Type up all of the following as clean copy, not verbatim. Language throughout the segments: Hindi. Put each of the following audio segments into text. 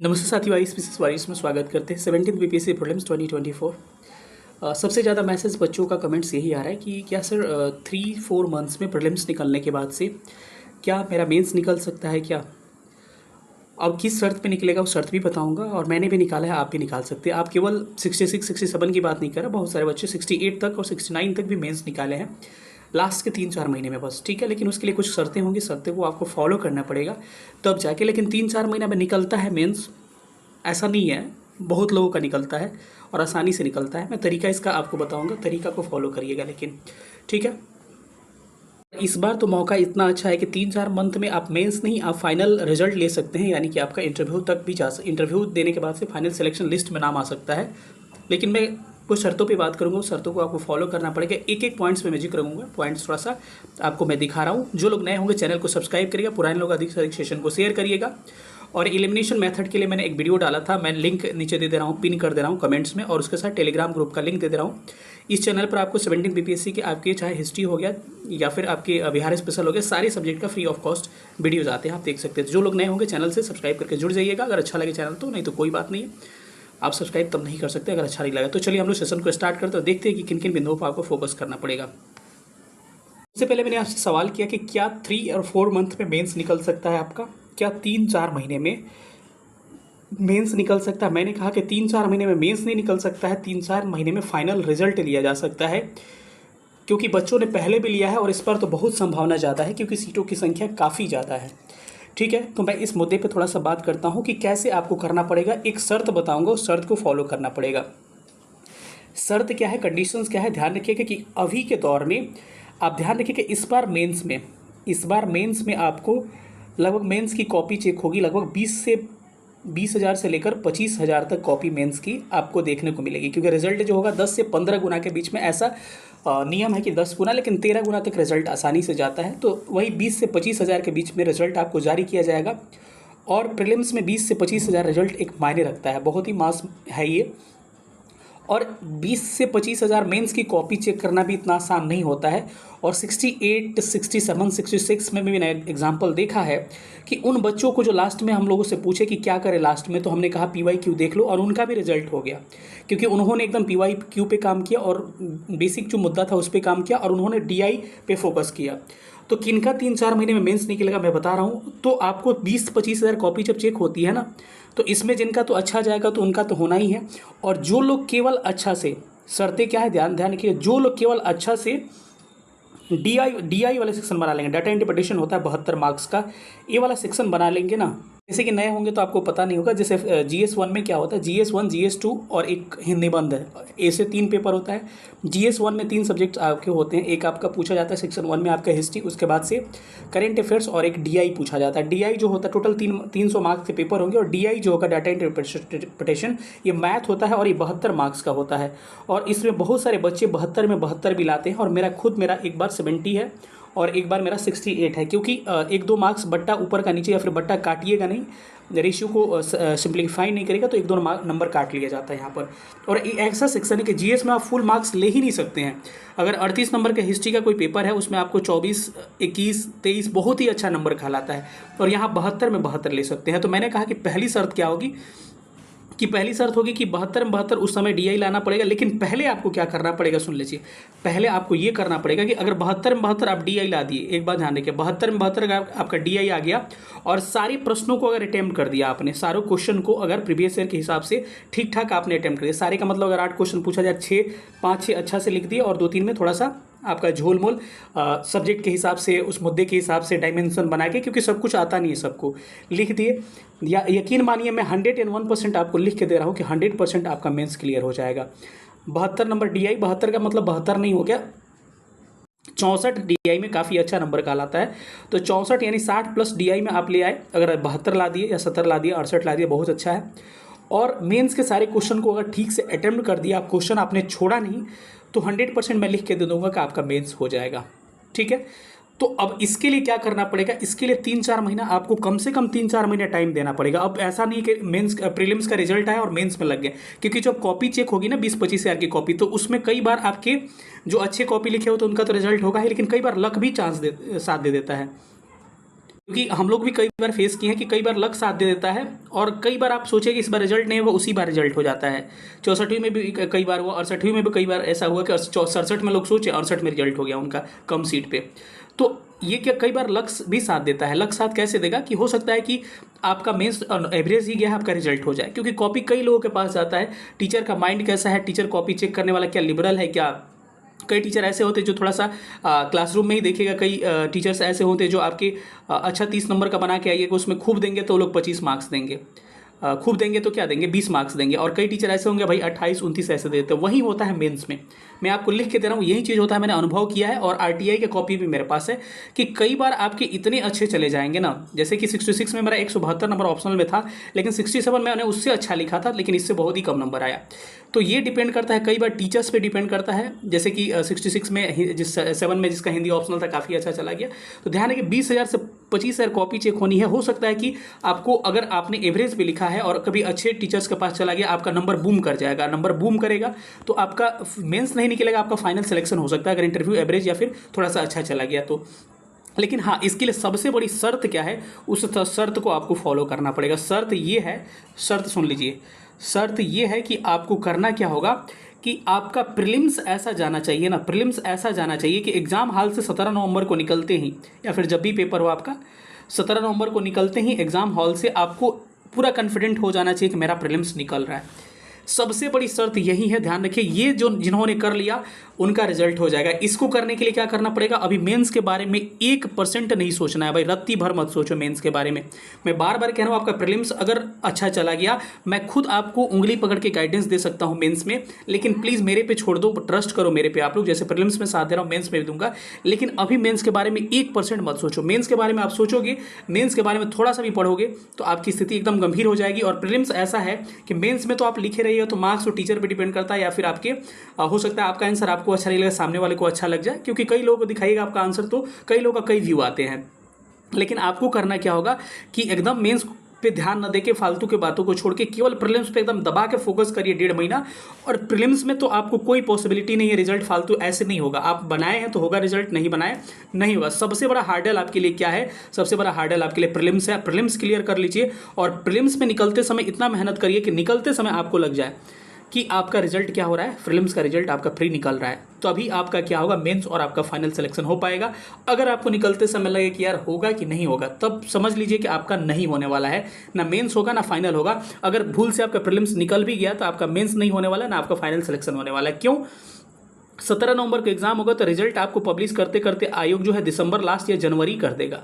नमस्ते साथियों, इस वारिस में स्वागत करते हैं 17th बीपीएससी प्रीलिम्स 2024। सबसे ज़्यादा मैसेज बच्चों का कमेंट्स यही आ रहा है कि क्या सर 3-4 मंथ्स में प्रीलिम्स निकलने के बाद से क्या मेरा मेंस निकल सकता है क्या? अब किस शर्त पे निकलेगा वो शर्त भी बताऊंगा, और मैंने भी निकाला है, आप भी निकाल सकते हैं। आप केवल 66-67 की बात नहीं कर रहा, बहुत सारे बच्चे 68 तक और 69 तक भी मेंस निकाले हैं लास्ट के 3-4 महीने में बस, ठीक है। लेकिन उसके लिए कुछ शर्तें होंगी, शर्तें को आपको फॉलो करना पड़ेगा तब जाके। लेकिन 3-4 महीने में निकलता है मेंस, ऐसा नहीं है, बहुत लोगों का निकलता है और आसानी से निकलता है। मैं तरीका इसका आपको बताऊंगा, तरीका को फॉलो करिएगा लेकिन, ठीक है। इस बार तो मौका इतना अच्छा है कि 3-4 मंथ में आप मेंस नहीं, आप फाइनल रिजल्ट ले सकते हैं, यानी कि आपका इंटरव्यू तक भी इंटरव्यू देने के बाद से फाइनल सिलेक्शन लिस्ट में नाम आ सकता है। लेकिन मैं कुछ शर्तों पे बात करूंगा, उस शर्तों को आपको फॉलो करना पड़ेगा। एक एक पॉइंट्स पे मैं जिक्र करूंगा, पॉइंट्स थोड़ा सा आपको मैं दिखा रहा हूँ। जो लोग नए होंगे चैनल को सब्सक्राइब करिएगा, पुराने लोग अधिक से अधिक सेशन को शेयर करिएगा। और एलिमिनेशन मेथड के लिए मैंने एक वीडियो डाला था, मैं लिंक नीचे दे रहा हूँ, पिन कर दे रहा हूँ कमेंट्स में, और उसके साथ टेलीग्राम ग्रुप का लिंक दे रहा हूँ। इस चैनल पर आपको 17 बीपीएससी के आपके चाहे हिस्ट्री हो गया या फिर आपके बिहार स्पेशल हो गया, सारे सब्जेक्ट का फ्री ऑफ कॉस्ट वीडियोज आते हैं, आप देख सकते हैं। जो लोग नए होंगे चैनल से सब्सक्राइब करके जुड़ जाइएगा, अगर अच्छा लगे चैनल तो, नहीं तो कोई बात नहीं है, आप सब्सक्राइब तब नहीं कर सकते अगर अच्छा नहीं लगा तो। चलिए हम लोग सेशन को स्टार्ट करते हैं, देखते हैं कि किन किन बिंदुओं पर आपको फोकस करना पड़ेगा। सबसे पहले मैंने आपसे सवाल किया कि क्या 3 और 4 मंथ में मेंस निकल सकता है आपका? क्या 3-4 महीने में मेंस निकल सकता है? मैंने कहा कि 3-4 महीने में मेंस नहीं निकल सकता है, 3-4 महीने में फाइनल रिजल्ट लिया जा सकता है, क्योंकि बच्चों ने पहले भी लिया है और इस पर तो बहुत संभावना ज़्यादा है क्योंकि सीटों की संख्या काफ़ी ज़्यादा है, ठीक है। तो मैं इस मुद्दे पे थोड़ा सा बात करता हूँ कि कैसे आपको करना पड़ेगा। एक शर्त बताऊँगा, उस शर्त को फॉलो करना पड़ेगा। शर्त क्या है, कंडीशंस क्या है, ध्यान रखिएगा कि अभी के दौर में आप ध्यान रखिए कि इस बार मेंस में आपको लगभग मेंस की कॉपी चेक होगी, लगभग 20,000 से लेकर 25,000 तक कॉपी मेंस की आपको देखने को मिलेगी, क्योंकि रिजल्ट जो होगा 10 से 15 गुना के बीच में, ऐसा नियम है कि 10 गुना, लेकिन 13 गुना तक रिजल्ट आसानी से जाता है। तो वही 20 से 25,000 के बीच में रिजल्ट आपको जारी किया जाएगा। और प्रीलिम्स में 20 से 25,000 रिजल्ट एक मायने रखता है, बहुत ही मास है ये। और 20 से 25,000 मेंस की कॉपी चेक करना भी इतना आसान नहीं होता है। और 68, 67, 66 में भी मैंने एग्जाम्पल देखा है कि उन बच्चों को जो लास्ट में हम लोगों से पूछे कि क्या करें लास्ट में, तो हमने कहा PYQ देख लो, और उनका भी रिजल्ट हो गया, क्योंकि उन्होंने एकदम PYQ पे काम किया और बेसिक जो मुद्दा था उस पर काम किया, और उन्होंने DI पे फोकस किया। तो किनका 3-4 महीने में मेंस निकलेगा मैं बता रहा हूँ। तो आपको 20-25,000 कॉपी जब चेक होती है ना, तो इसमें जिनका तो अच्छा जाएगा तो उनका तो होना ही है। और जो लोग केवल अच्छा से, शर्तें क्या है, ध्यान रखिए, जो लोग केवल अच्छा से DI वाले सेक्शन बना लेंगे, डाटा इंटरप्रिटेशन होता है 72 मार्क्स का, ये वाला सेक्शन बना लेंगे ना। जैसे कि नए होंगे तो आपको पता नहीं होगा, जैसे GS1 में क्या होता है, GS1, GS2 और एक हिंदी बंद है, ऐसे 3 पेपर होता है। GS1 में 3 सब्जेक्ट आपके होते हैं, एक आपका पूछा जाता है सेक्शन 1 में आपका हिस्ट्री, उसके बाद से करेंट अफेयर्स, और एक DI पूछा जाता है। DI जो होता है टोटल 300 मार्क्स के पेपर होंगे, और DI जो होगा डाटा इंटरप्रिटेशन, ये मैथ होता है और ये 72 मार्क्स का होता है। और इसमें बहुत सारे बच्चे 72 में 72 भी लाते हैं, और मेरा एक बार 70 है और एक बार मेरा 68 है, क्योंकि 1-2 मार्क्स बट्टा ऊपर का नीचे या फिर बट्टा काटिएगा नहीं, रेशियो को सिंप्लीफाई नहीं करेगा, तो 1-2 नंबर काट लिया जाता है यहाँ पर। और ऐसा सेक्शन है कि GS में आप फुल मार्क्स ले ही नहीं सकते हैं। अगर 38 नंबर का हिस्ट्री का कोई पेपर है, उसमें आपको 24, 21, 23 बहुत ही अच्छा नंबर कहलाता है, और यहाँ 72 में 72 ले सकते हैं। तो मैंने कहा कि पहली शर्त क्या होगी कि 72 में 72 उस समय DI लाना पड़ेगा। लेकिन पहले आपको क्या करना पड़ेगा, सुन लीजिए, पहले आपको ये करना पड़ेगा कि अगर 72 में 72 आप DI ला दिए, एक बात ध्यान रखिए, 72 में 72 अगर आपका DI आ गया और सारे प्रश्नों को अगर अटेम्प्ट कर दिया आपने, सारे क्वेश्चन को अगर प्रीवियस ईयर के हिसाब से ठीक ठाक आपने अटेम्प्ट कर दिया, सारे का मतलब अगर 8 क्वेश्चन पूछा जाए, 5-6 अच्छा से लिख दिए और 2-3 में थोड़ा सा आपका झोल मोल सब्जेक्ट के हिसाब से, उस मुद्दे के हिसाब से डायमेंशन बना के, क्योंकि सब कुछ आता नहीं है सबको, लिख दिए, या यकीन मानिए मैं 101% आपको लिख के दे रहा हूँ कि 100% आपका मेंस क्लियर हो जाएगा। 72 नंबर DI, 72 का मतलब 72 नहीं हो गया, 64 DI में काफ़ी अच्छा नंबर कहलाता है। तो 64 यानी 60 प्लस DI में आप ले आए, अगर 72 ला दिए या 70 ला दिए, 68 ला दिए, बहुत अच्छा है। और मेंस के सारे क्वेश्चन को अगर ठीक से अटेम्प्ट कर दिया, क्वेश्चन आपने छोड़ा नहीं, तो 100% मैं लिख के दे दूंगा कि आपका मेंस हो जाएगा, ठीक है। तो अब इसके लिए क्या करना पड़ेगा, इसके लिए 3-4 महीना आपको, कम से कम 3-4 महीने टाइम देना पड़ेगा। अब ऐसा नहीं कि मेंस प्रीलिम्स का रिजल्ट आया और मेंस में लग गया, क्योंकि जब कॉपी चेक होगी ना 20-25 हज़ार की कॉपी, तो उसमें कई बार आपके जो अच्छे कॉपी लिखे हो तो उनका तो रिजल्ट होगा ही, लेकिन कई बार लक भी साथ दे देता है। क्योंकि हम लोग भी कई बार फेस किए हैं कि कई बार लक साथ दे देता है और कई बार आप सोचे कि इस बार रिजल्ट नहीं है, वो उसी बार रिजल्ट हो जाता है। 64वीं में भी कई बार हुआ, 68वीं में भी कई बार ऐसा हुआ कि 67 में लोग सोचे 68 में रिजल्ट हो गया उनका कम सीट पे। तो ये क्या कई बार लक भी साथ देता है। लक साथ कैसे देगा कि हो सकता है कि आपका मेंस एवरेज ही गया है, आपका रिजल्ट हो जाए, क्योंकि कॉपी कई लोगों के पास जाता है। टीचर का माइंड कैसा है, टीचर कॉपी चेक करने वाला क्या लिबरल है, क्या कई टीचर ऐसे होते हैं जो थोड़ा सा क्लासरूम में ही देखेगा। कई टीचर्स ऐसे होते हैं जो आपके अच्छा 30 नंबर का बना के आइएगा, उसमें खूब देंगे तो लोग 25 मार्क्स देंगे, खूब देंगे तो क्या देंगे 20 मार्क्स देंगे। और कई टीचर ऐसे होंगे भाई 28 29 ऐसे देते हैं। वही होता है मेंस में। मैं आपको लिख के दे रहा हूँ, यही चीज़ होता है, मैंने अनुभव किया है और आरटीआई के कॉपी भी मेरे पास है कि कई बार आपके इतने अच्छे चले जाएंगे ना, जैसे कि 66 में मेरा 172 नंबर ऑप्शनल में था, लेकिन 67 में मैंने उससे अच्छा लिखा था, लेकिन इससे बहुत ही कम नंबर आया। तो ये डिपेंड करता है, कई बार टीचर्स पे डिपेंड करता है। जैसे कि 66 में जिस 7 में जिसका हिंदी ऑप्शनल था काफ़ी अच्छा चला गया। तो ध्यान है कि 20,000 से 25,000 कॉपी चेक होनी है। हो सकता है कि आपको, अगर आपने एवरेज पे लिखा है और कभी अच्छे टीचर्स के पास चला गया, आपका नंबर बूम कर जाएगा। नंबर बूम करेगा तो आपका मेंस नहीं निकलेगा, आपका फाइनल सिलेक्शन हो सकता है, अगर इंटरव्यू एवरेज या फिर थोड़ा सा अच्छा चला गया तो। लेकिन हाँ, इसके लिए सबसे बड़ी शर्त क्या है, उस शर्त को आपको फॉलो करना पड़ेगा। शर्त ये है, शर्त सुन लीजिए, शर्त ये है कि आपको करना क्या होगा कि आपका प्रीलिम्स ऐसा जाना चाहिए ना, प्रीलिम्स ऐसा जाना चाहिए कि एग्ज़ाम हॉल से 17 नवंबर को निकलते ही, या फिर जब भी पेपर हो आपका 17 नवंबर को निकलते ही एग्ज़ाम हॉल से आपको पूरा कॉन्फिडेंट हो जाना चाहिए कि मेरा प्रीलिम्स निकल रहा है। सबसे बड़ी शर्त यही है, ध्यान रखिए। ये जो जिन्होंने कर लिया उनका रिजल्ट हो जाएगा। इसको करने के लिए क्या करना पड़ेगा, अभी मेंस के बारे में 1% नहीं सोचना है भाई, रत्ती भर मत सोचो मेंस के बारे में। मैं बार बार कह रहा हूँ, आपका प्रीलिम्स अगर अच्छा चला गया, मैं खुद आपको उंगली पकड़ के गाइडेंस दे सकता हूँ मेंस में, लेकिन प्लीज़ मेरे पे छोड़ दो, ट्रस्ट करो मेरे पे। आप लोग जैसे प्रीलिम्स में साथ दे रहा हूँ, मेंस में भी दूंगा, लेकिन अभी मेंस के बारे में 1% मत सोचो। मेंस के बारे में आप सोचोगे, मेंस के बारे में थोड़ा सा भी पढ़ोगे तो आपकी स्थिति एकदम गंभीर हो जाएगी। और प्रीलिम्स ऐसा है कि मेंस में तो आप लिखे रहिए, तो मार्क्स तो टीचर पे डिपेंड करता है, या फिर आपके हो सकता है आपका आंसर आपको अच्छा नहीं लगे, सामने वाले को अच्छा लग जाए, क्योंकि कई लोगों को दिखाइएगा आपका आंसर तो कई लोगों का कई व्यू आते हैं। लेकिन आपको करना क्या होगा कि एकदम मेंस पे ध्यान न देके, फालतू के बातों को छोड़ के केवल प्रीलिम्स पे एकदम दबा के फोकस करिए 1.5 महीना। और प्रीलिम्स में तो आपको कोई पॉसिबिलिटी नहीं है, रिजल्ट फालतू ऐसे नहीं होगा। आप बनाए हैं तो होगा रिजल्ट, नहीं बनाए नहीं होगा। सबसे बड़ा हार्डल आपके लिए क्या है, सबसे बड़ा हार्डल आपके लिए प्रीलिम्स है। प्रीलिम्स क्लियर कर लीजिए और प्रीलिम्स में निकलते समय इतना मेहनत करिए कि निकलते समय आपको लग जाए कि आपका रिजल्ट क्या हो रहा है, प्रीलिम्स का रिजल्ट आपका फ्री निकल रहा है। तो अभी आपका क्या होगा, मेंस और आपका फाइनल सिलेक्शन हो पाएगा। अगर आपको निकलते समय लगे कि यार होगा कि नहीं होगा, तब समझ लीजिए कि आपका नहीं होने वाला है, ना मेंस होगा ना फाइनल होगा। अगर भूल से आपका प्रीलिम्स निकल भी गया तो आपका मेंस नहीं होने वाला, ना आपका फाइनल सिलेक्शन होने वाला है। क्यों? 17 नवंबर को एग्जाम होगा तो रिजल्ट आपको पब्लिश करते करते आयोग जो है दिसंबर लास्ट या जनवरी कर देगा।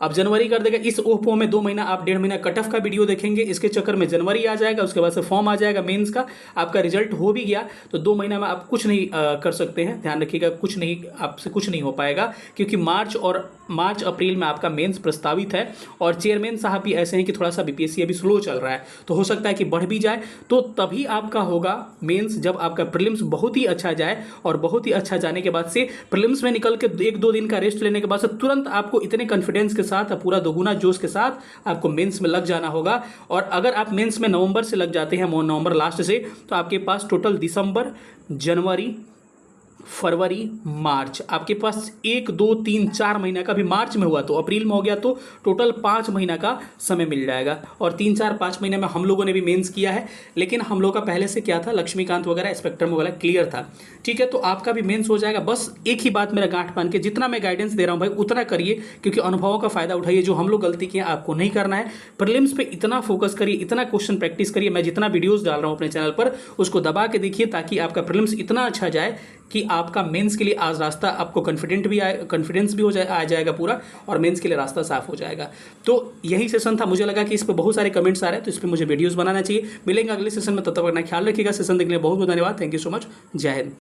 अब जनवरी कर देगा, इस ओपो में 2 महीना आप 1.5 महीना कट ऑफ का वीडियो देखेंगे, इसके चक्कर में जनवरी आ जाएगा, उसके बाद से फॉर्म आ जाएगा मेंस का। आपका रिजल्ट हो भी गया तो 2 महीना में आप कुछ नहीं कर सकते हैं। ध्यान रखिएगा, कुछ नहीं, आपसे कुछ नहीं हो पाएगा, क्योंकि मार्च अप्रैल में आपका मेंस प्रस्तावित है। और चेयरमैन साहब भी ऐसे हैं कि थोड़ा सा बीपीएससी अभी स्लो चल रहा है, तो हो सकता है कि बढ़ भी जाए। तो तभी आपका होगा मेंस जब आपका प्रीलिम्स बहुत ही अच्छा जाए, और बहुत ही अच्छा जाने के बाद से प्रीलिम्स में निकल के 1-2 दिन का रेस्ट लेने के बाद से तुरंत आपको इतने कॉन्फिडेंस के साथ, पूरा दोगुना जोश के साथ आपको मेंस में लग जाना होगा। और अगर आप मेंस में नवंबर से लग जाते हैं, नवंबर लास्ट से, तो आपके पास टोटल दिसंबर, जनवरी, फरवरी, मार्च, आपके पास 1 2 3 4 महीना का भी मार्च में हुआ तो अप्रैल में हो गया, तो टोटल 5 महीना का समय मिल जाएगा। और 3 4 5 महीने में हम लोगों ने भी मेंस किया है, लेकिन हम लोग का पहले से क्या था, लक्ष्मीकांत वगैरह, स्पेक्ट्रम वगैरह क्लियर था। ठीक है, तो आपका भी मेंस हो जाएगा। बस एक ही बात मेरा गांठ बांध के, जितना मैं गाइडेंस दे रहा हूं भाई उतना करिए, क्योंकि अनुभवों का फायदा उठाइए। जो हम लोग गलती किए आपको नहीं करना है। प्रीलिम्स पे इतना फोकस करिए, इतना क्वेश्चन प्रैक्टिस करिए। मैं जितना वीडियोस डाल रहा हूं अपने चैनल पर उसको दबा के देखिए, ताकि आपका प्रीलिम्स इतना अच्छा जाए कि आपका मेंस के लिए आज रास्ता आपको कॉन्फिडेंस भी आ जाएगा पूरा, और मेंस के लिए रास्ता साफ हो जाएगा। तो यही सेशन था। मुझे लगा कि इस पर बहुत सारे कमेंट्स आ रहे हैं, तो इस पर मुझे वीडियोस बनाना चाहिए। मिलेंगे अगले सेशन में, तब तक अपना ख्याल रखिएगा। सेशन देखने के लिए बहुत बहुत धन्यवाद। Thank you so much. जय हिंद।